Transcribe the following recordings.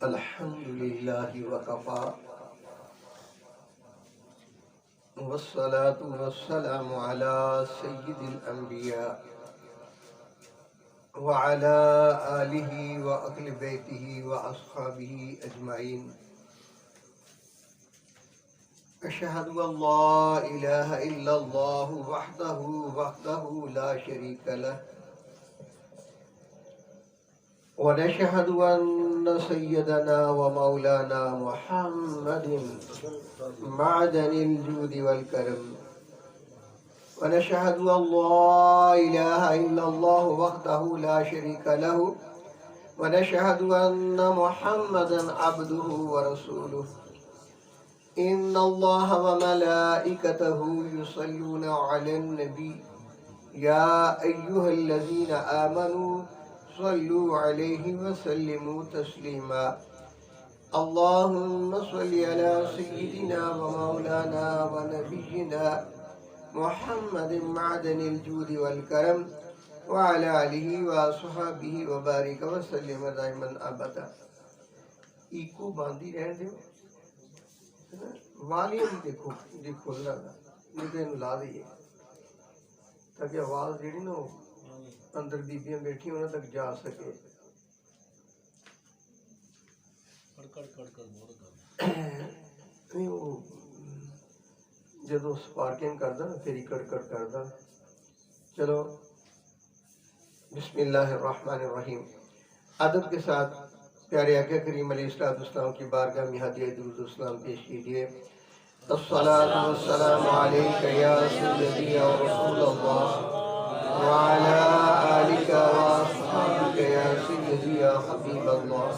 الحمد للہ وکفا والصلاة والسلام على سید الانبیاء وعلى آلہ وأہل بیتہ واصحابہ اجمعین. اشہد ان لا الہ الا اللہ وحدہ لا شریک لہ ونشهد أن سيدنا ومولانا محمد معدن الجود والكرم ونشهد أن لا إله إلا الله وحده لا شريك له ونشهد أن محمدا عبده ورسوله إن الله وملائكته يصلون على النبي يا أيها الذين آمنوا صلوا عليه وسلموا تسليما. اللهم صل على سيدنا ومولانا ونبينا محمد معدن الجود والكرم وعلى آله وصحبه وبارك وسلم دائما ابدا. ایکو باندھی رہن دے والیوم دیکھو لگا نہیں لا دئیے تاکہ آواز جیڑی نا اندر بیبیاں بیٹھی انہوں تک جا سکے. جدو سپارکنگ کردا نا پھر کڑ کردا. چلو بسم اللہ الرحمن الرحیم. ادب کے ساتھ پیارے آقا کریم علیہ السلام کی بارگاہ میں ہدیہ درود و سلام پیش کیجیے. الصلاۃ والسلام علیک یا سیدی یا رسول اللہ وعلى آلك وأصحابك يا سيدي يا حبيب الله.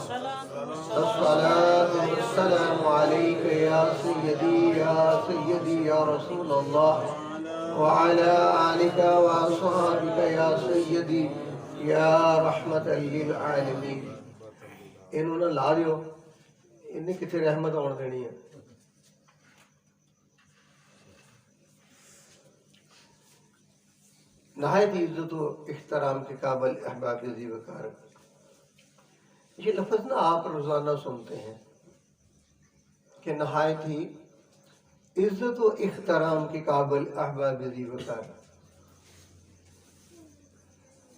الصلاة والسلام عليك يا سيدي يا رسول الله وعلى آلك وأصحابك يا سيدي يا رحمة للعالمين. انہوں نے لا دیو انہیں کتنے رحمت آن دینی ہے. نہایت عزت و احترام کے قابل احباب عزیز وقار. یہ لفظ نا آپ روزانہ سنتے ہیں کہ نہایت ہی عزت و احترام کے قابل احباب عزیز وقار.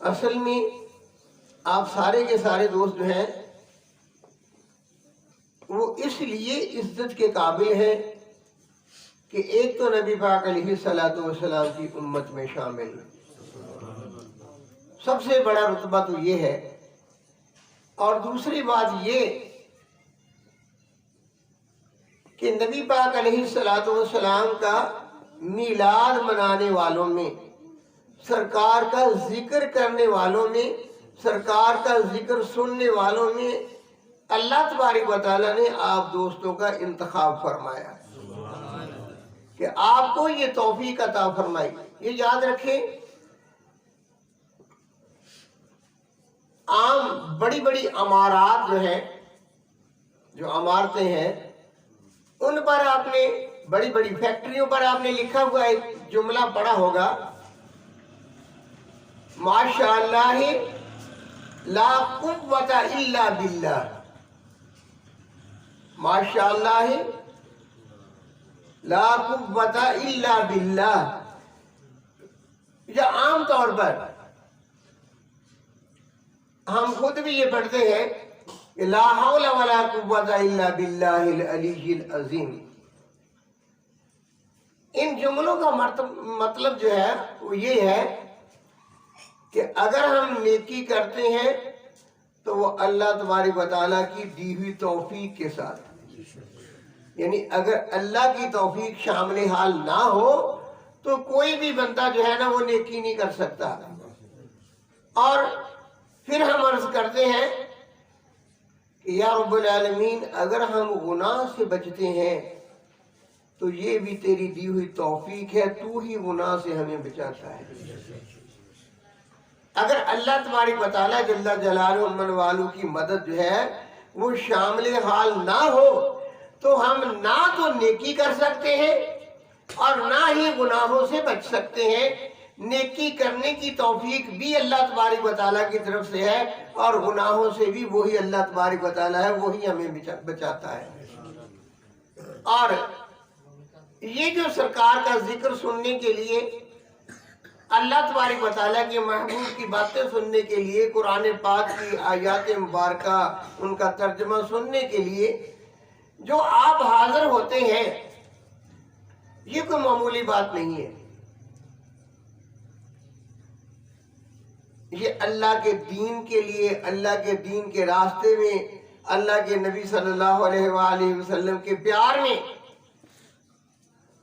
اصل میں آپ سارے کے سارے دوست جو ہیں وہ اس لیے عزت کے قابل ہیں کہ ایک تو نبی پاک علیہ السلام کی امت میں شامل. سب سے بڑا رتبہ تو یہ ہے. اور دوسری بات یہ کہ نبی پاک علیہ السلام کا میلاد منانے والوں میں، سرکار کا ذکر کرنے والوں میں، سرکار کا ذکر سننے والوں میں اللہ تبارک و تعالیٰ نے آپ دوستوں کا انتخاب فرمایا کہ آپ کو یہ توفیق عطا فرمائی. یہ یاد رکھیں، عام بڑی بڑی عمارات جو ہیں، جو عمارتیں ہیں، ان پر آپ نے بڑی بڑی فیکٹریوں پر آپ نے لکھا ہوا ایک جملہ پڑھا ہوگا، ماشاءاللہ لا قوت الا باللہ. ماشاءاللہ لا قوت الا باللہ. یا عام طور پر ہم خود بھی یہ پڑھتے ہیں کہ لا حول ولا قوت الا باللہ العلی العظیم. ان جملوں کا مطلب جو ہے وہ یہ ہے کہ اگر ہم نیکی کرتے ہیں تو وہ اللہ تبارک و تعالیٰ کی دی ہوئی توفیق کے ساتھ، یعنی اگر اللہ کی توفیق شامل حال نہ ہو تو کوئی بھی بندہ جو ہے نا وہ نیکی نہیں کر سکتا. اور پھر ہم عرض کرتے ہیں کہ یا رب العالمین اگر ہم گناہ سے بچتے ہیں تو یہ بھی تیری دی ہوئی توفیق ہے، تو ہی گناہ سے ہمیں بچاتا ہے. اگر اللہ تبارک و تعالیٰ جل جلالہ من والو کی مدد جو ہے وہ شامل حال نہ ہو تو ہم نہ تو نیکی کر سکتے ہیں اور نہ ہی گناہوں سے بچ سکتے ہیں. نیکی کرنے کی توفیق بھی اللہ تبارک و تعالیٰ کی طرف سے ہے، اور گناہوں سے بھی وہی اللہ تبارک و تعالیٰ ہے، وہی ہمیں بچاتا ہے۔ اور یہ جو سرکار کا ذکر سننے کے لیے، اللہ تبارک و تعالیٰ کے محبوب کی باتیں سننے کے لیے، قرآن پاک کی آیات مبارکہ ان کا ترجمہ سننے کے لیے جو آپ حاضر ہوتے ہیں، یہ کوئی معمولی بات نہیں ہے۔ یہ اللہ کے دین کے لیے، اللہ کے دین کے راستے میں، اللہ کے نبی صلی اللہ علیہ وآلہ وسلم کے پیار میں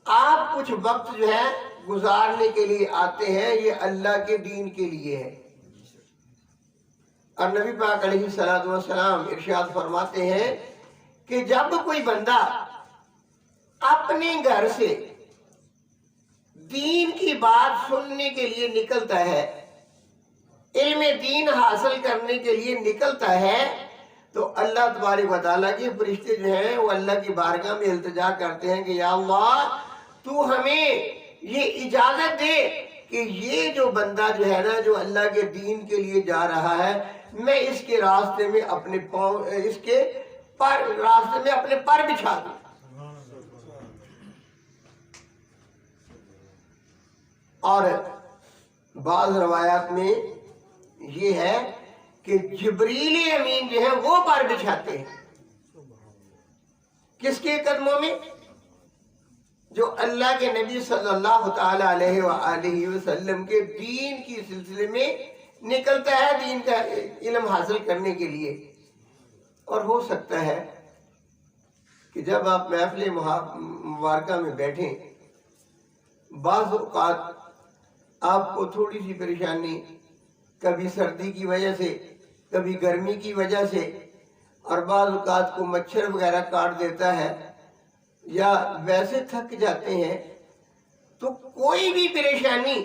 آپ کچھ وقت جو ہے گزارنے کے لیے آتے ہیں، یہ اللہ کے دین کے لیے ہے۔ اور نبی پاک علیہ الصلوۃ والسلام ارشاد فرماتے ہیں کہ جب کوئی بندہ اپنے گھر سے دین کی بات سننے کے لیے نکلتا ہے، علم دین حاصل کرنے کے لیے نکلتا ہے، تو اللہ تبارک و تعالیٰ کے فرشتے جو ہیں وہ اللہ کی بارگاہ میں التجا کرتے ہیں کہ یا اللہ تو ہمیں یہ اجازت دے کہ یہ جو بندہ جو ہے نا، جو اللہ کے دین کے لیے جا رہا ہے، میں اس کے راستے میں اپنے پاؤں، اس کے راستے میں اپنے پر بچھا دوں۔ اور بعض روایات میں یہ ہے کہ جبریل امین جو ہے وہ پر بچھاتے ہیں، کس کے قدموں میں؟ جو اللہ کے نبی صلی اللہ تعالی علیہ وآلہ وسلم کے دین کی سلسلے میں نکلتا ہے، دین کا علم حاصل کرنے کے لیے۔ اور ہو سکتا ہے کہ جب آپ محفل مبارکہ میں بیٹھیں، بعض اوقات آپ کو تھوڑی سی پریشانی، کبھی سردی کی وجہ سے، کبھی گرمی کی وجہ سے، اور بعض اوقات کو مچھر وغیرہ کاٹ دیتا ہے، یا ویسے تھک جاتے ہیں، تو کوئی بھی پریشانی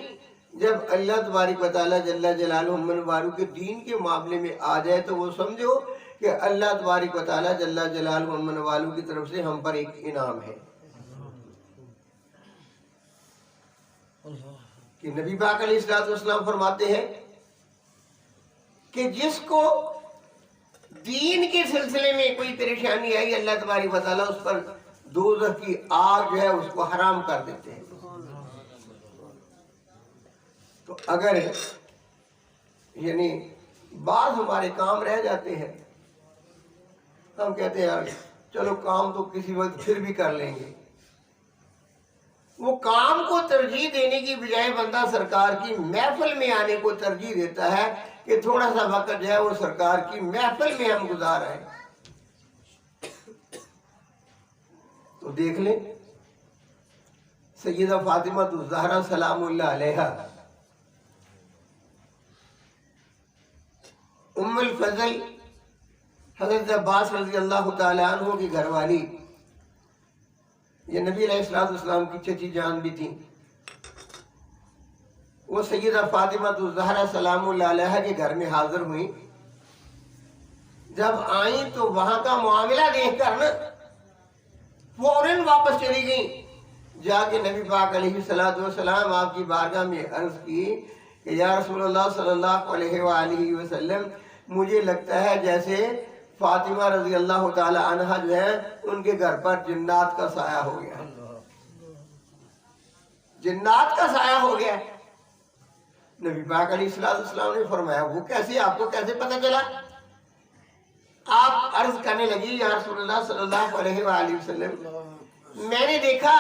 جب اللہ تبارک و تعالیٰ جل جلالہ من والو کے دین کے معاملے میں آ جائے تو وہ سمجھو کہ اللہ تبارک و تعالیٰ جل جلالہ من والو کی طرف سے ہم پر ایک انعام ہے۔ کہ نبی پاک علیہ الصلوۃ والسلام فرماتے ہیں کہ جس کو دین کے سلسلے میں کوئی پریشانی آئی، اللہ تبارک و تعالیٰ اس پر دوزخ کی آگ جو ہے اس کو حرام کر دیتے ہیں۔ تو اگر یعنی بعض ہمارے کام رہ جاتے ہیں، ہم کہتے ہیں یار چلو کام تو کسی وقت پھر بھی کر لیں گے، وہ کام کو ترجیح دینے کی بجائے بندہ سرکار کی محفل میں آنے کو ترجیح دیتا ہے کہ تھوڑا سا وقت جو ہے وہ سرکار کی محفل میں ہم گزار رہے ہیں۔ تو دیکھ لیں سیدہ فاطمہ الزہرا سلام اللہ علیہا، ام الفضل حضرت عباس رضی اللہ تعالی عنہ کی گھر والی، یہ نبی علیہ الصلوۃ والسلام کی چچی جان بھی تھی، وہ سیدہ فاطمہ الزہرا سلام اللہ علیہا کے گھر میں حاضر ہوئی۔ جب آئیں تو وہاں کا معاملہ دیکھ کر نا فوراً واپس چلی گئیں، جا کے نبی پاک علیہ الصلوۃ والسلام آپ کی بارگاہ میں عرض کی کہ یا رسول اللہ صلی اللہ علیہ وآلہ وسلم، مجھے لگتا ہے جیسے فاطمہ رضی اللہ تعالی عنہ جو ہے ان کے گھر پر جنات کا سایہ ہو گیا، جنات کا سایہ ہو گیا۔ نبی پاک علیہ الصلوۃ والسلام نے فرمایا وہ کیسے، آپ کو کیسے پتہ چلا؟ آپ عرض کرنے لگی یا رسول اللہ صلی اللہ علیہ وآلہ وسلم، میں نے دیکھا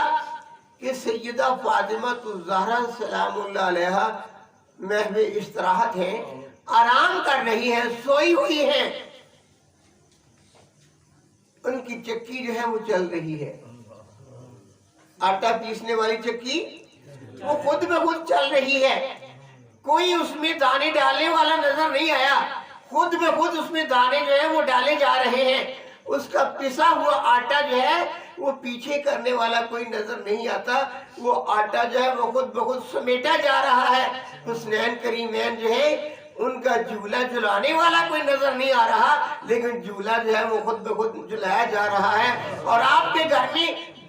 کہ سیدہ فاطمہ الزہرا سلام اللہ علیہا محو استراحت ہیں، آرام کر رہی ہیں، سوئی ہوئی ہیں، ان کی چکی جو ہے وہ چل رہی ہے، آٹا پیسنے والی چکی وہ خود بخود چل رہی ہے، کوئی اس میں دانے ڈالنے والا نظر نہیں آیا، خود بخود اس میں دانے جو ہیں وہ ڈالے جا رہے ہیں، اس کا پسا ہوا آٹا جو ہے وہ پیچھے کرنے والا کوئی نظر نہیں آتا، وہ آٹا جو ہے وہ خود بخود سمیٹا جا رہا ہے، حسنین کریمین جو ہے ان کا جھولا جھلانے والا کوئی نظر نہیں آ رہا، لیکن جھولا جو ہے وہ خود بخود جھلایا جا رہا ہے، اور آپ کے گھر میں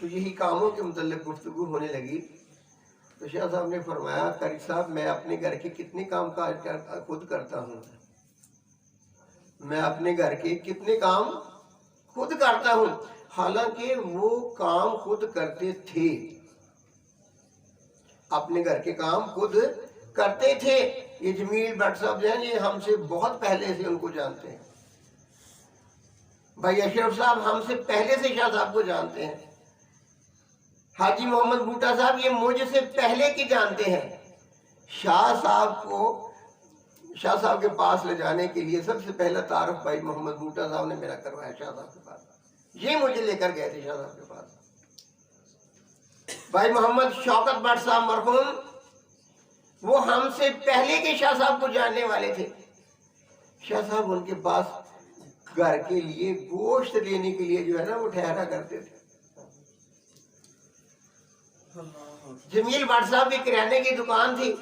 تو یہی کاموں کے متعلق گفتگو ہونے لگی تو شاہ صاحب نے فرمایا قاری صاحب میں اپنے گھر کے کتنے کام کاج خود کرتا ہوں، میں اپنے گھر کے کتنے کام خود کرتا ہوں، حالانکہ وہ کام خود کرتے تھے، اپنے گھر کے کام خود کرتے تھے۔ یہ جمیل بٹ صاحب جو ہیں یہ ہم سے بہت پہلے سے ان کو جانتے ہیں، بھائی اشرف صاحب ہم سے پہلے سے شاہ صاحب کو جانتے ہیں، حاجی محمد بوٹا صاحب یہ مجھ سے پہلے کی جانتے ہیں۔ شاہ صاحب کو شاہ صاحب کے پاس لے جانے کے لیے سب سے پہلا تعارف بھائی محمد بوٹا صاحب نے میرا کروایا شاہ صاحب کے پاس، یہ مجھے لے کر گئے تھے شاہ صاحب کے پاس۔ بھائی محمد شوکت بٹ صاحب مرحوم وہ ہم سے پہلے کے شاہ صاحب کو جاننے والے تھے، شاہ صاحب ان کے پاس گھر کے لیے گوشت لینے کے لیے جو ہے نا وہ ٹھہرا کرتے تھے۔ جمیل بٹ صاحب کی کرانے کی دکان تھی،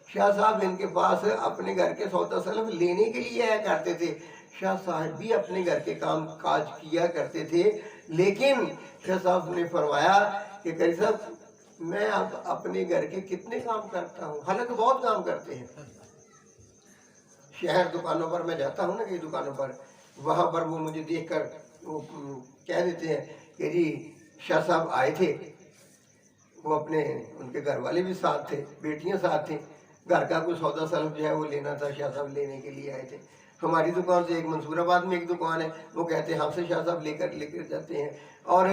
شاہ صاحب ان کے پاس اپنے گھر کے سودا سلف لینے کے لیے آیا کرتے تھے۔ شاہ صاحب بھی اپنے گھر کے کام کاج کیا کرتے تھے، لیکن شاہ صاحب نے فرمایا کہ قاری صاحب میں اب اپنے گھر کے کتنے کام کرتا ہوں، حالانکہ بہت کام کرتے ہیں۔ شہر دکانوں پر میں جاتا ہوں نا کئی دکانوں پر، وہاں پر وہ مجھے دیکھ کر وہ کہہ دیتے ہیں کہ جی شاہ صاحب آئے تھے، وہ اپنے ان کے گھر والے بھی ساتھ تھے، بیٹیاں ساتھ تھیں، گھر کا کوئی سودا سلف جو ہے وہ لینا تھا، شاہ صاحب لینے کے لیے آئے تھے۔ ہماری دکان سے ایک منصور آباد میں ایک دکان ہے، وہ کہتے ہیں ہم سے شاہ صاحب لے کر جاتے ہیں، اور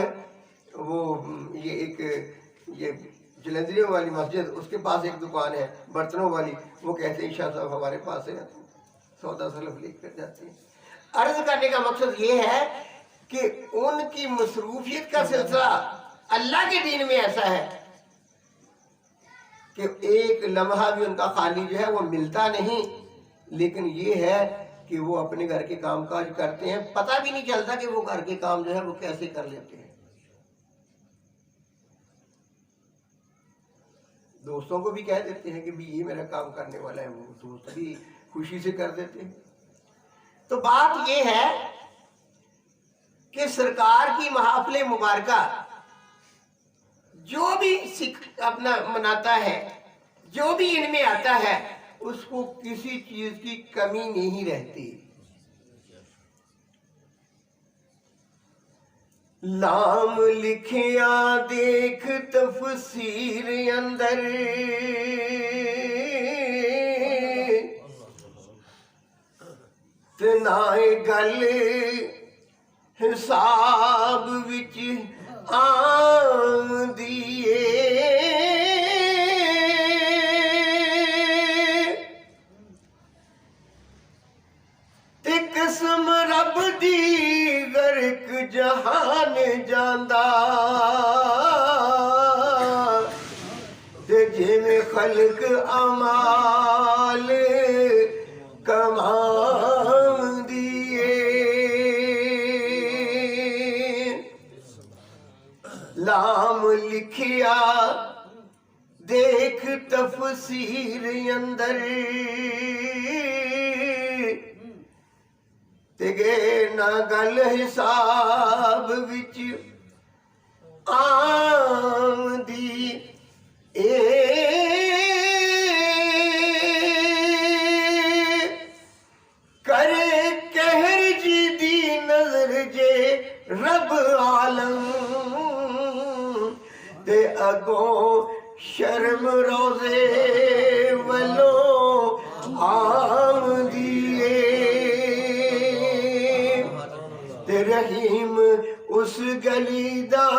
وہ یہ ایک یہ جلندریوں والی مسجد اس کے پاس ایک دکان ہے برتنوں والی، وہ کہتے ہیں شاہ صاحب ہمارے پاس ہے سودا سلف لے کر جاتے ہیں۔ عرض کرنے کا مقصد یہ ہے کہ ان کی مصروفیت کا سلسلہ اللہ کے دین میں ایسا ہے کہ ایک لمحہ بھی ان کا خالی جو ہے وہ ملتا نہیں، لیکن یہ ہے کہ وہ اپنے گھر کے کام کاج کرتے ہیں، پتہ بھی نہیں چلتا کہ وہ گھر کے کام جو ہے وہ کیسے کر لیتے ہیں۔ دوستوں کو بھی کہہ دیتے ہیں کہ بھی یہ میرا کام کرنے والا ہے، وہ دوست بھی خوشی سے کر دیتے ہیں۔ تو بات یہ ہے کہ سرکار کی محافل مبارکہ جو بھی اپنا مناتا ہے، جو بھی ان میں آتا ہے، اس کو کسی چیز کی کمی نہیں رہتی۔ لام لکھیا دیکھ تفسیر اندر، تنائے گل حساب وچ آندیے، تے قسم رب دی غرق جہان جاندا، تے جویں خلق اعمال کماندیے، لام لکھیا دیکھ تفسیر اندر، تگے نہ گل حساب وچ آندی، کرے کہر جی دی نظر جے رب عالم، تے اگوں شرم روزے ولوں آمدیے، تے رحیم اس گلی دا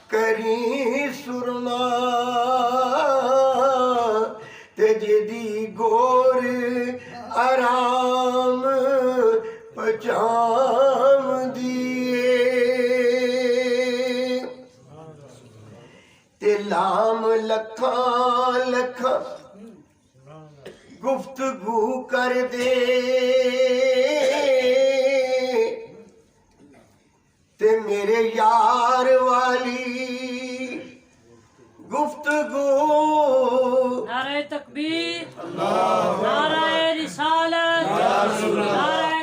کری سرما، تے جدی گور آرام پچام دیے، تے لام لکھاں لکھاں گفتگو کر دے، تے میرے یار والی گفتگو، نعرہ تکبیر، نعرہ رسالت، نعرہ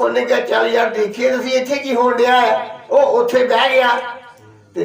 ਉਹਨੇ ਕਿਹਾ ਚੱਲ ਯਾਰ ਦੇਖੀਏ ਤੁਸੀਂ ਇੱਥੇ ਕੀ ਹੋਣ ਡਿਆ ਹੈ। ਉਹ ਉੱਥੇ ਬਹਿ ਗਿਆ ਤੇ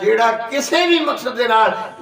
ਜਿਹੜਾ ਕਿਸੇ ਵੀ ਮਕਸਦ ਦੇ ਨਾਲ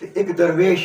ਤੇ ਇੱਕ ਦਰਵੇਸ਼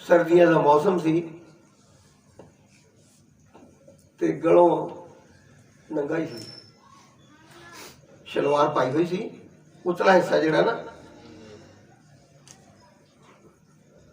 ਸਰਦੀਆਂ ਦਾ ਮੌਸਮ ਸੀ ਤੇ ਗਲੋਂ ਨੰਗਾ ਹੀ ਸੀ, ਸ਼ਲਵਾਰ ਪਾਈ ਹੋਈ ਸੀ, ਉਤਲਾ ਹਿੱਸਾ ਜਿਹੜਾ ਨਾ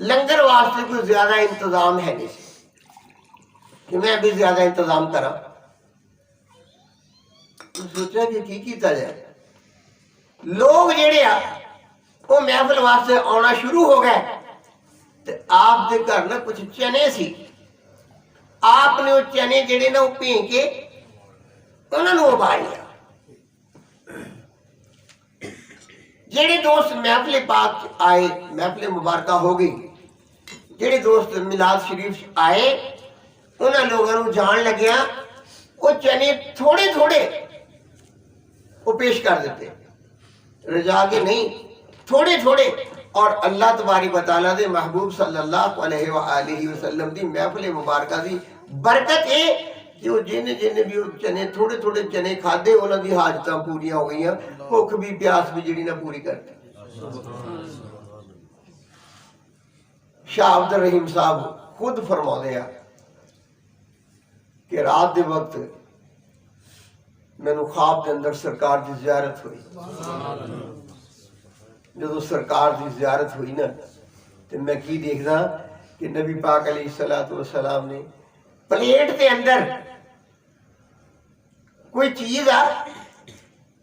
لنگر واسطے کوئی زیادہ انتظام ہے نہیں کہ میں بھی زیادہ انتظام کرا. سوچا کہ کی کیتا جائے. لوگ جڑے آ وہ محفل واسطے آنا شروع ہو گئے. تے آپ دے گھر نا کچھ چنے سی. آپ نے وہ چنے جڑے نا وہ بھیں کے انہوں نے ابال لیا. جڑے دوست محفل پاک آئے, محفل مبارکہ ہو گئی, جڑے دوست میلاد شریف آئے انہاں لوگوں کو جان لگیا وہ چنے تھوڑے تھوڑے وہ پیش کر دیتے, رجا کے نہیں, تھوڑے تھوڑے. اور اللہ تبارک و تعالیٰ دے محبوب صلی اللہ علیہ وآلہ وسلم دی محفل مبارکہ دی برکت ہے کہ وہ جن بھی وہ چنے تھوڑے تھوڑے چنے کھادے انہاں دی حاجتاں پوریاں ہو گئیاں, بھوک بھی پیاس بھی جڑی نہ پوری کرتے. شاہ عبد الرحیم صاحب خود فرماتے ہیں کہ رات دے وقت مینوں خواب دے اندر سرکار دی زیارت ہوئی. جدو سرکار دی زیارت ہوئی نا تو میں کی دیکھنا کہ نبی پاک علیہ السلام نے پلیٹ دے اندر کوئی چیز آ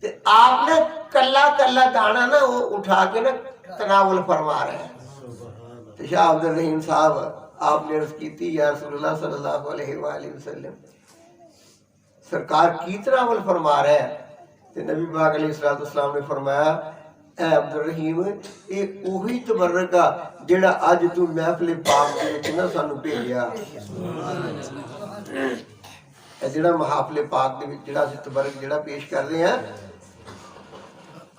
تو آپ نے کلا کلا دانا نا وہ اٹھا کے نا تناول فرما رہے ہیں. تو شاہ عبد الرحیم صاحب آپ نے عرض کی تھی یا رسول اللہ صلی اللہ علیہ وآلہ وسلم سرکار کی تناول فرما رہے ہیں. تو نبی پاک علیہ السلام نے فرمایا اے عبد الرحیم ایک اوہی تبرک آ جڑا اج تو محفل پاک دے وچ نا سانو بھیجیا. اے جڑا محافل پاک دے وچ جڑا اسی تبرک جڑا پیش کر رہے ہیں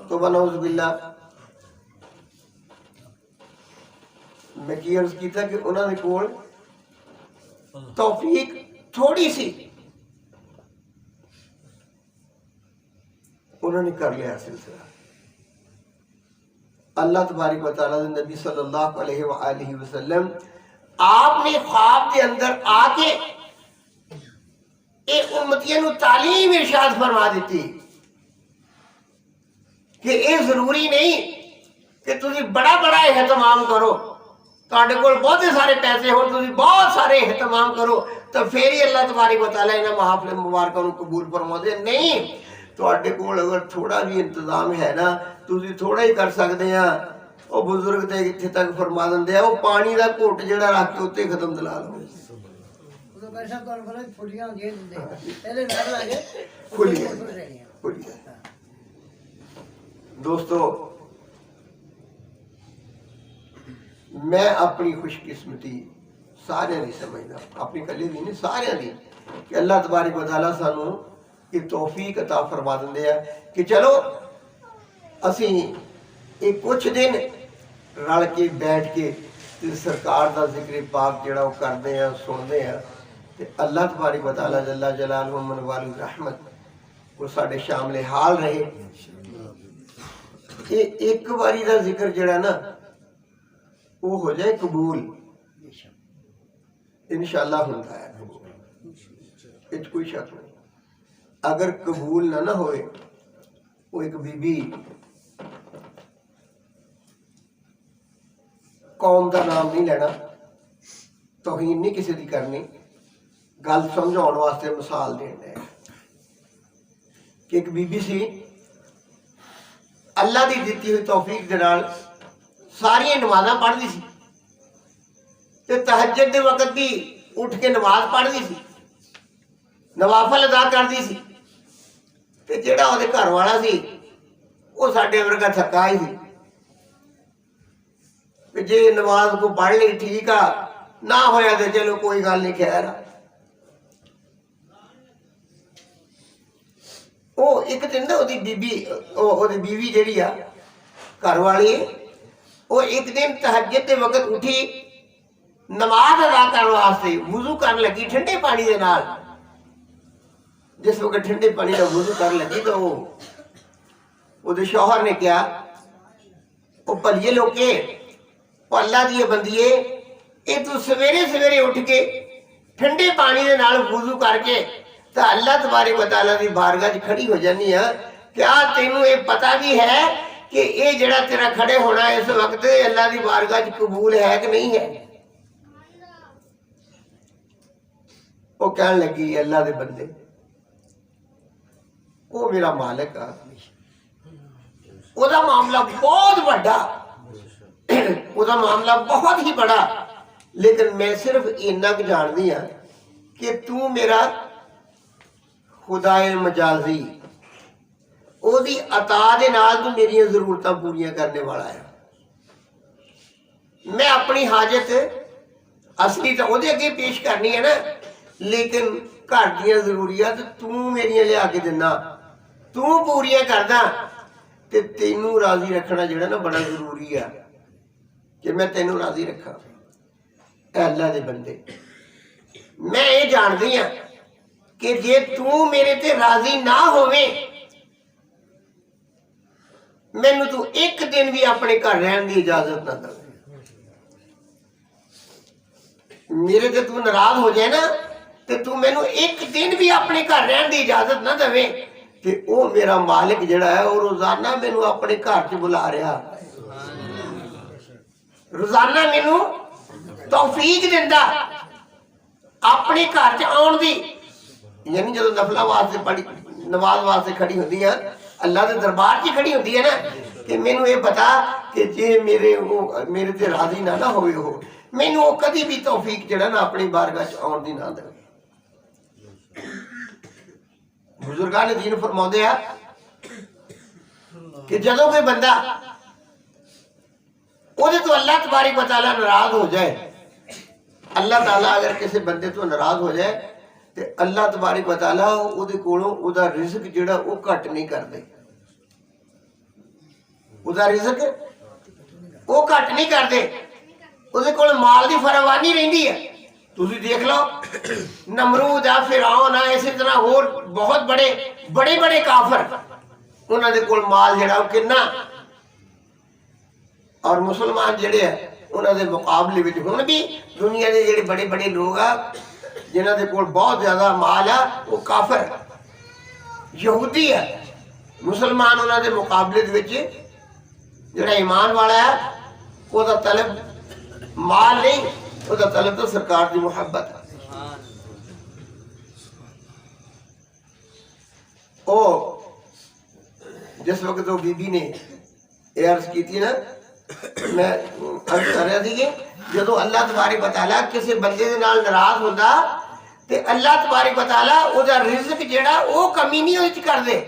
تو نعوذ باللہ میں کی عرض کیتا کہ انہاں دے کول توفیق تھوڑی سی انہوں نے کر لیا سلسلہ. اللہ تبارک و تعالیٰ نبی صلی اللہ علیہ وآلہ وسلم آپ نے خواب کے اندر آ کے ایک امتیوں کو تعلیم ارشاد فرما دیتی کہ یہ ضروری نہیں کہ تسی بڑا بڑا اہتمام کرو, تہاڈے کول بہت سارے پیسے ہو, تسی بہت سارے اہتمام کرو تو پھر ہی اللہ تبارک و تعالیٰ انہاں محافل مبارکہ کو قبول فرما دے. نہیں, تہاڈے کول اگر تھوڑا بھی انتظام ہے نا تسی تھوڑا ہی کر سکتے ہیں. وہ بزرگ تے اتنے تک فرما دندے ہیں وہ پانی دا گھٹ جڑا رکھ کے اتنے ختم دلا لو. دوستو میں اپنی خوش قسمتی سارے نہیں سمجھنا, اپنی کلی دی نہیں سارے دی, کہ اللہ تبارک و تعالیٰ سانو یہ توفیق عطا فرما دندے ہیں کہ چلو اسی ایک کچھ دن رل کے بیٹھ کے سرکار دا ذکر پاک جڑا وہ کرتے ہیں سنتے ہیں. اللہ تبارک و تعالیٰ جل جلالہ من والی رحمت وہ ساڈے شامل حال رہے. ایک باری دا ذکر جڑا نا وہ ہو جائے قبول انشاءاللہ ہوتا ہے. اس کوئی شک نہیں. اگر قبول نہ ہوئے وہ ایک بی بی قوم کا نام نہیں لینا, توہین نہیں کسی دی کرنی, گل سمجھاؤن واسطے مثال دینا ہے کہ ایک بی بی سی اللہ دی دیتی ہوئی توفیق دے نال ساری نمازاں پڑھ دی سی تے تہجد دے وقت بھی اٹھ کے نماز پڑھ دی سی, نوافل ادا کر دی سی. تے جڑا وہ گھر والا سی وہ ساڈے ورگا تھکا ہی سی, جی نماز کو پڑھ لی ٹھیک آ, نہ ہویا تو چلو کوئی گل نہیں خیر. وہ ایک دن نا بیوی جیڑی آ گھر والی وہ ایک دن تہجد دے وقت اٹھی نماز ادا کرنے واسطے وضو کرن لگی ٹھنڈے پانی دے نال. جس وقت ٹھنڈے پانی کا وضو کرن لگی تو وہ شوہر نے کیا وہ بھلیے لوکے وہ اللہ دی بندیے یہ تو سویرے سویرے اٹھ کے ٹھنڈے پانی دے نال وضو کر کے تو اللہ تبارک و تعالیٰ دی بارگاہ کھڑی ہو جانی ہے. کیا تینوں یہ پتہ بھی ہے کہ یہ جڑا تیرا کھڑے ہونا اس وقت اللہ دی بارگاہ وچ قبول ہے کہ نہیں ہے؟ وہ کہن لگی اللہ دے بندے وہ میرا مالک آ وہ دا معاملہ بہت بڑا وہ دا معاملہ بہت ہی بڑا لیکن میں صرف اتنا کہ جان دی ہاں کہ تو میرا خدائے مجازی او دی عطا دے نال تو میری ضرورتاں پوریاں کرنے والا ہے میں اپنی حاجت اصلی تو وہ دے اگے پیش کرنی ہے نا لیکن گھر دیاں ضروریات تو میری لیا کے دینا تو پوریاں کردا تے تینوں راضی رکھنا جڑا نا بڑا ضروری ہے کہ میں تینوں راضی رکھا اے اللہ دے بندے میں یہ جان دی ہاں کہ جے تو میرے تے راضی نہ ہوئے مینوں تو ایک دن بھی اپنے گھر رہن دی اجازت نہ دے میرے تے تو ناراض ہو جائے نا تے تو مینوں ایک دن بھی اپنے گھر رہن دی اجازت نہ دے تے او میرا مالک جڑا ہے وہ روزانہ مینوں اپنے گھر چ بلا رہا روزانہ مینوں توفیق دیندا اپنے گھر چ آن دی یعنی جدو نفلہ واسطے پڑھی نماز واسطے کھڑی ہوندی ہے اللہ دے دربار کی کھڑی ہوندی ہے نا کہ مینوں یہ پتا کہ جے میرے تے راضی نہ ہوئے ہو مینوں وہ کدی بھی توفیق جڑا نا اپنی بارگاہ چ آن دی نہ دے بزرگان دین فرماؤندے ہیں کہ جدو کوئی بندہ وہ تو اللہ تبارک و تعالیٰ ناراض ہو جائے اللہ تعالیٰ اگر کسی بندے تو ناراض ہو جائے تو اللہ تبارک و تعالیٰ وہ کولوں او دا رزق جڑا وہ گھٹ نہیں کر دے او دا رزق وہ گھٹ نہیں کر دے او دے کول مال دی فراوانی رہندی ہے تسی دیکھ لو نمرود آ فرعون آ اسی طرح اور بہت بڑے کافر انہاں دے کول مال جڑا وہ کنا اور مسلمان جڑے ہیں انہاں دے مقابلے وچ ہن بھی دنیا دے جڑے بڑے لوگ آ جنہاں دے کول بہت زیادہ مال ہے وہ کافر یہودی ہے مسلمان انہاں دے مقابلے دے وچ جڑا ایمان والا ہے وہ دا طلب مال نہیں وہ دا طلب تو سرکار دی محبت ہے او جس وقت وہ بی بی نے یہ عرض کی تھی نا میں عرض کر رہا تھی کہ جدو اللہ تبارک و تعالیٰ کسی بندے دے نال ناراض ہوندا تے اللہ تبارک و تعالیٰ او دا رزق جڑا او کمی نہیں ہوئی کر دے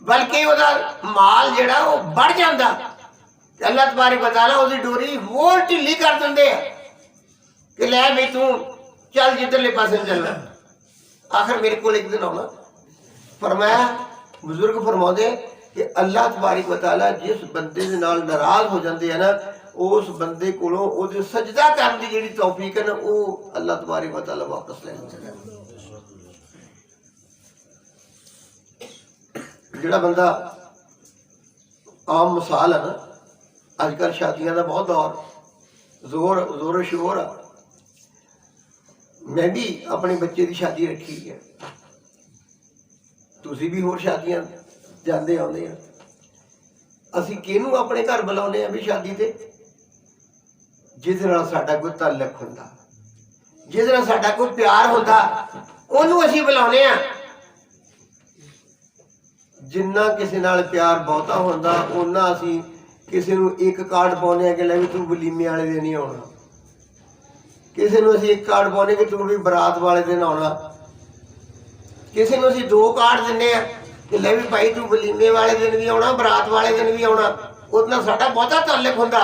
بلکہ او دا مال جڑا او بڑھ جاندا تے اللہ تبارک و تعالیٰ او دی ڈوری ہور ڈھلی کر دیندے کہ لے بھی تو چل جدھرلے پاسے چلنا آخر میرے کو ایک دن آنا فرمایا بزرگ فرماؤندے کہ اللہ تبارک و تعالیٰ جس بندے دے نال ناراض ہو جاندے ہیں نا اس بندے کولوں او دے سجدہ کرن دی جڑی توفیق ہے نا او اللہ تبارک و تعالیٰ واپس لے لیندا جڑا بندہ عام مثال ہے نا اج کل شادیاں دا بہت دور زور و شور ہے میں بھی اپنے بچے دی شادی رکھی ہے تسی بھی ہور شادیاں جاندے آندے ہیں اسی کینوں اپنے گھر بلاؤنے ہیں بھی شادی تے جس نال ساڈا کوئی تعلق ہوندا جس نال ساڈا کوئی پیار ہوندا اونوں اسی بلاؤنے ہیں جنہ کسی نال پیار بہتا ہوندا اوناں اسی کسی نوں ایک کارڈ پاؤنے ہیں کہ لے بھی تو ولیمے والے دن نہیں آਉਣਾ کسی نوں اسی ایک کارڈ پاؤنے کہ تو بھی برات والے دن آਉਣਾ کسی نوں اسی 2 کارڈ دنے ہیں کہ لے بھی بھائی تو ولیمے والے دن بھی آਉਣਾ برات والے دن بھی آਉਣਾ اتنا ساڈا بہتا تعلق ہوندا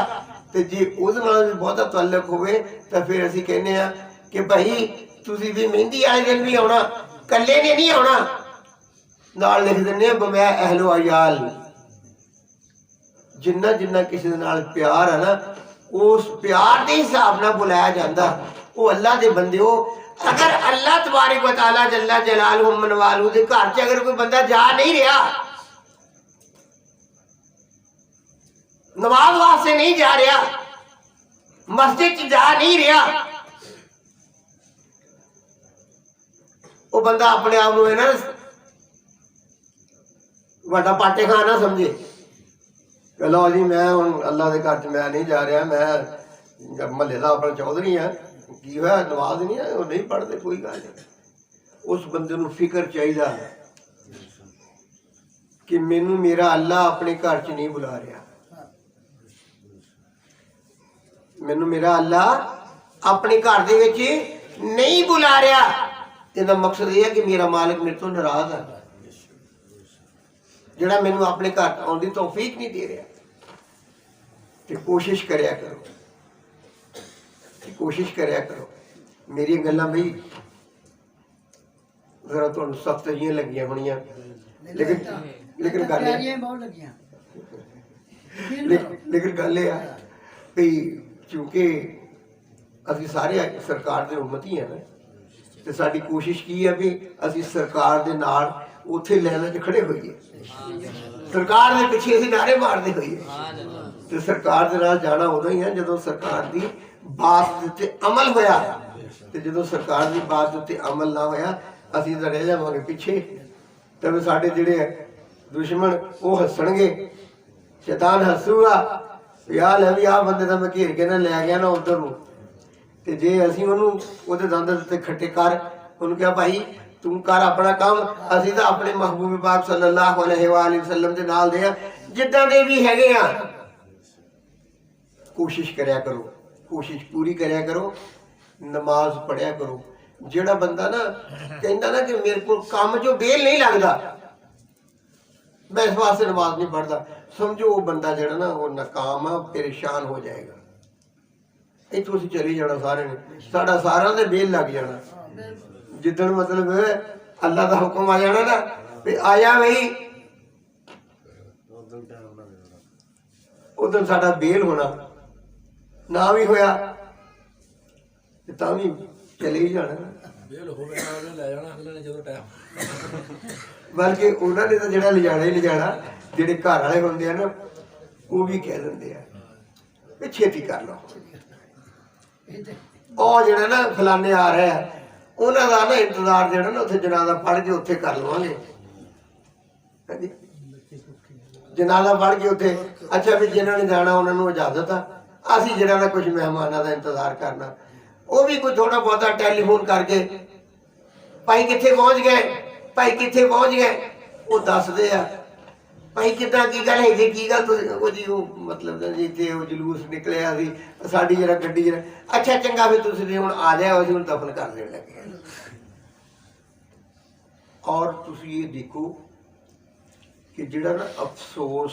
تے جے اس نال بھی بہتا تعلق ہوئے تو پھر اسی کہنے ہیں کہ بھائی تسی بھی مہندی والے دن بھی آਉਣਾ کلے نے نہیں آਉਣਾ نال لکھ دینے ہیں بمیا اہل و عیال جنہ جنہ کسی نال پیار ہے نا اس پیار دے حساب نہ بلایا جاندہ وہ اللہ دے بندے ہو اگر اللہ تبارک و تعالیٰ جل جلالہ من والہ دے گھر چ اگر کوئی بندہ جا نہیں رہا نماز واسطے نہیں جا رہا مسجد چ جا نہیں رہا وہ بندہ اپنے آپ ہے نا ਵੱਡਾ ਪਾਟੇ ਖਾਂ ਨਾ ਸਮਝੇ ਕਿ ਲਓ ਜੀ ਮੈਂ ਹੁਣ ਅੱਲਾ ਦੇ ਘਰ 'ਚ ਮੈਂ ਨਹੀਂ ਜਾ ਰਿਹਾ, ਮੈਂ ਮਹੱਲੇ ਦਾ ਆਪਣਾ ਚੌਧਰੀ ਆ, ਕੀ ਹੋਇਆ ਨਵਾਜ਼ ਨਹੀਂ ਹੈ, ਉਹ ਨਹੀਂ ਪੜ੍ਹਦੇ, ਕੋਈ ਗੱਲ ਨਹੀਂ। ਉਸ ਬੰਦੇ ਨੂੰ ਫਿਕਰ ਚਾਹੀਦਾ ਕਿ ਮੈਨੂੰ ਮੇਰਾ ਅੱਲਾ ਆਪਣੇ ਘਰ 'ਚ ਨਹੀਂ ਬੁਲਾ ਰਿਹਾ, ਮੈਨੂੰ ਮੇਰਾ ਅੱਲਾ ਆਪਣੇ ਘਰ ਦੇ ਵਿੱਚ ਨਹੀਂ ਬੁਲਾ ਰਿਹਾ। ਇਹਦਾ ਮਕਸਦ ਇਹ ਹੈ ਕਿ ਮੇਰਾ ਮਾਲਕ ਮੇਰੇ ਤੋਂ ਨਾਰਾਜ਼ ਹੈ, ਜਿਹੜਾ ਮੈਨੂੰ ਆਪਣੇ ਘਰ ਆਉਣ ਦੀ ਤੌਫੀਕ ਨਹੀਂ ਦੇ ਰਿਹਾ। ਤੇ ਕੋਸ਼ਿਸ਼ ਕਰਿਆ ਕਰੋ, ਕੋਸ਼ਿਸ਼ ਕਰਿਆ ਕਰੋ। ਮੇਰੀਆਂ ਗੱਲਾਂ ਬਈ ਜ਼ਰਾ ਤੁਹਾਨੂੰ ਸਖਤ ਜਿਹੀਆਂ ਲੱਗੀਆਂ ਹੋਣੀਆਂ, ਲੇਕਿਨ ਗੱਲ ਲੇਕਿਨ ਗੱਲ ਇਹ ਆ ਵੀ ਚੂੰਕਿ ਅਸੀਂ ਸਾਰੇ ਸਰਕਾਰ ਦੇ ਉਮਤੀ ਹਾਂ ਨਾ, ਤੇ ਸਾਡੀ ਕੋਸ਼ਿਸ਼ ਕੀ ਹੈ ਵੀ ਅਸੀਂ ਸਰਕਾਰ ਦੇ ਨਾਲ ਉੱਥੇ ਲਾਈਨਾਂ 'ਚ ਖੜੇ ਹੋਈਏ, ਸਰਕਾਰ ਦੇ ਪਿੱਛੇ ਅਸੀਂ ਨਾਅਰੇ ਮਾਰਦੇ ਹੋਈਏ। ਤੇ ਸਰਕਾਰ ਦੇ ਨਾਲ ਜਾਣਾ ਉਦੋਂ ਹੀ ਹੈ ਜਦੋਂ ਸਰਕਾਰ ਦੀ ਬਾਤ ਦੇ ਉੱਤੇ ਅਮਲ ਹੋਇਆ, ਤੇ ਜਦੋਂ ਸਰਕਾਰ ਦੀ ਬਾਤ ਦੇ ਉੱਤੇ ਅਮਲ ਨਾ ਹੋਇਆ ਅਸੀਂ ਤਾਂ ਰਹਿ ਜਾਵਾਂਗੇ ਪਿੱਛੇ। ਤੇ ਸਾਡੇ ਜਿਹੜੇ ਦੁਸ਼ਮਣ ਉਹ ਹੱਸਣਗੇ, ਸ਼ੈਤਾਨ ਹੱਸੂਗਾ ਵੀ ਆਹ ਲੈ ਵੀ ਆਹ ਬੰਦੇ ਦਾ ਮੈਂ ਘੇਰ ਕੇ ਨਾ ਲੈ ਗਿਆ ਨਾ ਉੱਧਰ ਨੂੰ। ਤੇ ਜੇ ਅਸੀਂ ਉਹਨੂੰ ਉਹਦੇ ਦੰਦ ਉੱਤੇ ਖੱਟੇ ਕਰ, ਉਹਨੂੰ ਕਿਹਾ ਭਾਈ ਤੂੰ ਕਰ ਆਪਣਾ ਕੰਮ, ਅਸੀਂ ਤਾਂ ਆਪਣੇ ਮਹਿਬੂਬ ਪਾਕ ਸੱਲੱਲਾਹੁ ਅਲੈਹਿ ਵਸੱਲਮ ਦੇ ਨਾਲ ਦੇ ਆ, ਜਿੱਦਾਂ ਦੇ ਵੀ ਹੈਗੇ ਆ। ਕੋਸ਼ਿਸ਼ ਕਰਿਆ ਕਰੋ, ਕੋਸ਼ਿਸ਼ ਪੂਰੀ ਕਰਿਆ ਕਰੋ, ਨਮਾਜ਼ ਪੜ੍ਹਿਆ ਕਰੋ। ਜਿਹੜਾ ਬੰਦਾ ਨਾ ਕਹਿੰਦਾ ਨਾ ਕਿ ਮੇਰੇ ਕੋਲ ਕੰਮ 'ਚੋਂ ਵੇਲ ਨਹੀਂ ਲੱਗਦਾ, ਮੈਂ ਇਸ ਵਾਸਤੇ ਨਮਾਜ਼ ਨਹੀਂ ਪੜ੍ਹਦਾ, ਸਮਝੋ ਉਹ ਬੰਦਾ ਜਿਹੜਾ ਨਾ ਉਹ ਨਾਕਾਮ ਆ, ਪਰੇਸ਼ਾਨ ਹੋ ਜਾਏਗਾ। ਇੱਥੋਂ ਅਸੀਂ ਚਲੇ ਜਾਣਾ ਸਾਰਿਆਂ ਨੇ, ਸਾਡਾ ਸਾਰਿਆਂ ਦੇ ਵੇਲ ਲੱਗ ਜਾਣਾ। ਜਿੱਦਣ ਮਤਲਬ ਅੱਲਾ ਦਾ ਹੁਕਮ ਆ ਜਾਣਾ ਨਾ ਵੀ ਆਇਆ ਬਈ, ਉਦੋਂ ਸਾਡਾ ਬੇਲ ਹੋਣਾ, ਨਾ ਵੀ ਹੋਇਆ ਤੇ ਤਾਂ ਵੀ ਚਲੇ ਹੀ ਜਾਣਾ। ਬਲਕਿ ਉਹਨਾਂ ਨੇ ਤਾਂ ਜਿਹੜਾ ਲਿਜਾਣਾ ਹੀ ਲਿਜਾਣਾ, ਜਿਹੜੇ ਘਰ ਵਾਲੇ ਹੁੰਦੇ ਆ ਨਾ ਉਹ ਵੀ ਕਹਿ ਦਿੰਦੇ ਆ ਵੀ ਛੇਤੀ ਕਰ ਲਓ, ਉਹ ਜਿਹੜਾ ਨਾ ਫਲਾਣੇ ਆ ਰਿਹਾ ਉਹਨਾਂ ਦਾ ਨਾ ਇੰਤਜ਼ਾਰ ਜਿਹੜਾ ਨਾ ਉੱਥੇ ਜਨਾਜ਼ਾ ਪੜ੍ਹ ਕੇ ਉੱਥੇ ਕਰ ਲਵਾਂਗੇ। ਹਾਂਜੀ, ਜਨਾਜ਼ਾ ਪੜ੍ਹ ਕੇ ਉੱਥੇ, ਅੱਛਾ ਵੀ ਜਿਹਨਾਂ ਨੇ ਜਾਣਾ ਉਹਨਾਂ ਨੂੰ ਇਜਾਜ਼ਤ ਆ, ਅਸੀਂ ਜਿਹੜਾ ਨਾ ਕੁਝ ਮਹਿਮਾਨਾਂ ਦਾ ਇੰਤਜ਼ਾਰ ਕਰਨਾ, ਉਹ ਵੀ ਕੋਈ ਥੋੜਾ ਬਹੁਤਾ ਟੈਲੀਫੋਨ ਕਰਕੇ ਭਾਈ ਕਿੱਥੇ ਪਹੁੰਚ ਗਏ, ਭਾਈ ਕਿੱਥੇ ਪਹੁੰਚ ਗਏ, ਉਹ ਦੱਸਦੇ ਆ ਭਾਈ ਕਿੱਦਾਂ ਕੀ ਗੱਲ ਹੈ ਜੀ, ਕੀ ਗੱਲ ਤੁਸੀਂ, ਉਹ ਜੀ ਉਹ ਮਤਲਬ ਜਿੱਥੇ ਉਹ ਜਲੂਸ ਨਿਕਲਿਆ ਸੀ ਸਾਡੀ ਜਿਹੜਾ ਗੱਡੀ ਜਿਹੜਾ, ਅੱਛਾ ਚੰਗਾ ਵੀ ਤੁਸੀਂ ਹੁਣ ਆ ਜਾਓ, ਅਸੀਂ ਹੁਣ ਦਫਨ ਕਰ ਦੇਣ ਲੱਗੇ। ਔਰ ਤੁਸੀਂ ਇਹ ਦੇਖੋ ਕਿ ਜਿਹੜਾ ਨਾ ਅਫਸੋਸ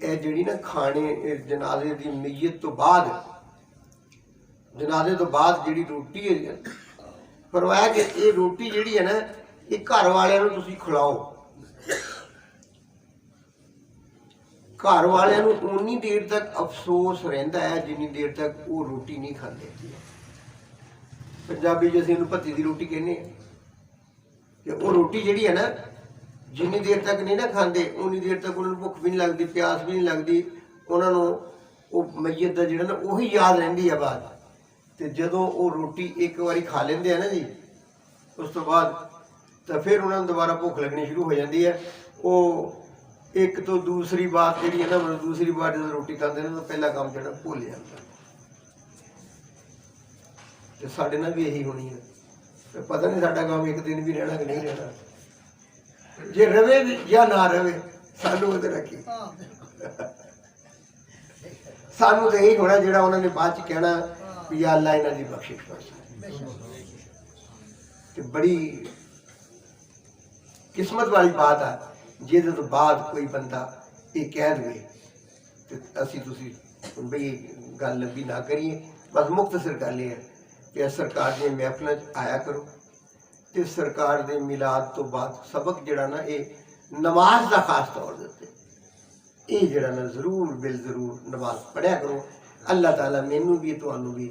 ਇਹ ਜਿਹੜੀ ਨਾ ਖਾਣੇ ਜਨਾਜ਼ੇ ਦੀ ਨੀਅਤ ਤੋਂ ਬਾਅਦ, ਜਨਾਜ਼ੇ ਤੋਂ ਬਾਅਦ ਜਿਹੜੀ ਰੋਟੀ ਹੈ, ਫਰਮਾਇਆ ਕਿ ਇਹ ਰੋਟੀ ਜਿਹੜੀ ਹੈ ਨਾ ਇਹ ਘਰ ਵਾਲਿਆਂ ਨੂੰ ਤੁਸੀਂ ਖਿਲਾਓ। ਘਰ ਵਾਲਿਆਂ ਨੂੰ ਉਨੀ ਦੇਰ ਤੱਕ ਅਫਸੋਸ ਰਹਿੰਦਾ ਹੈ ਜਿੰਨੀ ਦੇਰ ਤੱਕ ਉਹ ਰੋਟੀ ਨਹੀਂ ਖਾਂਦੇ। ਪੰਜਾਬੀ 'ਚ ਅਸੀਂ ਉਹਨੂੰ ਭੱਤੀ ਦੀ ਰੋਟੀ ਕਹਿੰਦੇ ਹਾਂ, ਕਿ ਉਹ ਰੋਟੀ ਜਿਹੜੀ ਹੈ ਨਾ ਜਿੰਨੀ ਦੇਰ ਤੱਕ ਨਹੀਂ ਨਾ ਖਾਂਦੇ ਉਨੀ ਦੇਰ ਤੱਕ ਉਹਨਾਂ ਨੂੰ ਭੁੱਖ ਵੀ ਨਹੀਂ ਲੱਗਦੀ, ਪਿਆਸ ਵੀ ਨਹੀਂ ਲੱਗਦੀ, ਉਹਨਾਂ ਨੂੰ ਉਹ ਮਈਅਤ ਦਾ ਜਿਹੜਾ ਨਾ ਉਹੀ ਯਾਦ ਰਹਿੰਦੀ ਆ ਬਾਅਦ। ਤੇ ਜਦੋਂ ਉਹ ਰੋਟੀ ਇੱਕ ਵਾਰੀ ਖਾ ਲੈਂਦੇ ਆ ਨਾ ਜੀ, ਉਸ ਤੋਂ ਬਾਅਦ ਤਾਂ ਫਿਰ ਉਹਨਾਂ ਨੂੰ ਦੁਬਾਰਾ ਭੁੱਖ ਲੱਗਣੀ ਸ਼ੁਰੂ ਹੋ ਜਾਂਦੀ ਹੈ। ਉਹ ਇੱਕ ਤੋਂ ਦੂਸਰੀ ਬਾਤ ਜਿਹੜੀ ਹੈ ਨਾ, ਮਤਲਬ ਦੂਸਰੀ ਵਾਰ ਜਦੋਂ ਰੋਟੀ ਖਾਂਦੇ ਨੇ ਤਾਂ ਪਹਿਲਾ ਕੰਮ ਜਿਹੜਾ ਭੁੱਲ ਜਾਂਦਾ। ਤੇ ਸਾਡੇ ਨਾਲ ਵੀ ਇਹੀ ਹੋਣੀ ਹੈ, ਤੇ ਪਤਾ ਨਹੀਂ ਸਾਡਾ ਕੰਮ ਇੱਕ ਦਿਨ ਵੀ ਰਹਿਣਾ ਕਿ ਨਹੀਂ ਰਹਿਣਾ, ਜੇ ਰਵੇ ਵੀ ਜਾਂ ਨਾ ਰਵੇ ਸਾਨੂੰ ਉਹਦੇ ਨਾਲ ਕੀ, ਸਾਨੂੰ ਤਾਂ ਇਹੀ ਹੋਣਾ ਜਿਹੜਾ ਉਹਨਾਂ ਨੇ ਬਾਅਦ 'ਚ ਕਹਿਣਾ ਵੀ ਅੱਲਾ ਇਹਨਾਂ ਦੀ ਬਖਸ਼ਿਸ਼ ਕਰ। ਤੇ ਬੜੀ ਕਿਸਮਤ ਵਾਲੀ ਬਾਤ ਆ ਜਿਹਦੇ ਤੋਂ ਬਾਅਦ ਕੋਈ ਬੰਦਾ ਇਹ ਕਹਿ ਦੇਵੇ ਤੇ ਅਸੀਂ ਤੁਸੀਂ ਬਈ ਗੱਲ ਲੰਬੀ ਨਾ ਕਰੀਏ, ਬਸ ਮੁਖਤਸਰ ਗੱਲ ਇਹ ਹੈ ਕਿ ਸਰਕਾਰ ਦੀਆਂ ਮਹਿਫਲਾਂ 'ਚ ਆਇਆ ਕਰੋ। ਤੇ ਸਰਕਾਰ ਦੇ ਮਿਲਾਦ ਤੋਂ ਬਾਅਦ ਸਬਕ ਜਿਹੜਾ ਨਾ ਇਹ ਨਮਾਜ਼ ਦਾ ਖਾਸ ਤੌਰ ਦੇ ਉੱਤੇ ਇਹ ਜਿਹੜਾ ਨਾ ਜ਼ਰੂਰ ਬਿਲ ਜ਼ਰੂਰ ਨਮਾਜ਼ ਪੜ੍ਹਿਆ ਕਰੋ। ਅੱਲਾਹ ਤਾਲਾ ਮੈਨੂੰ ਵੀ ਤੁਹਾਨੂੰ ਵੀ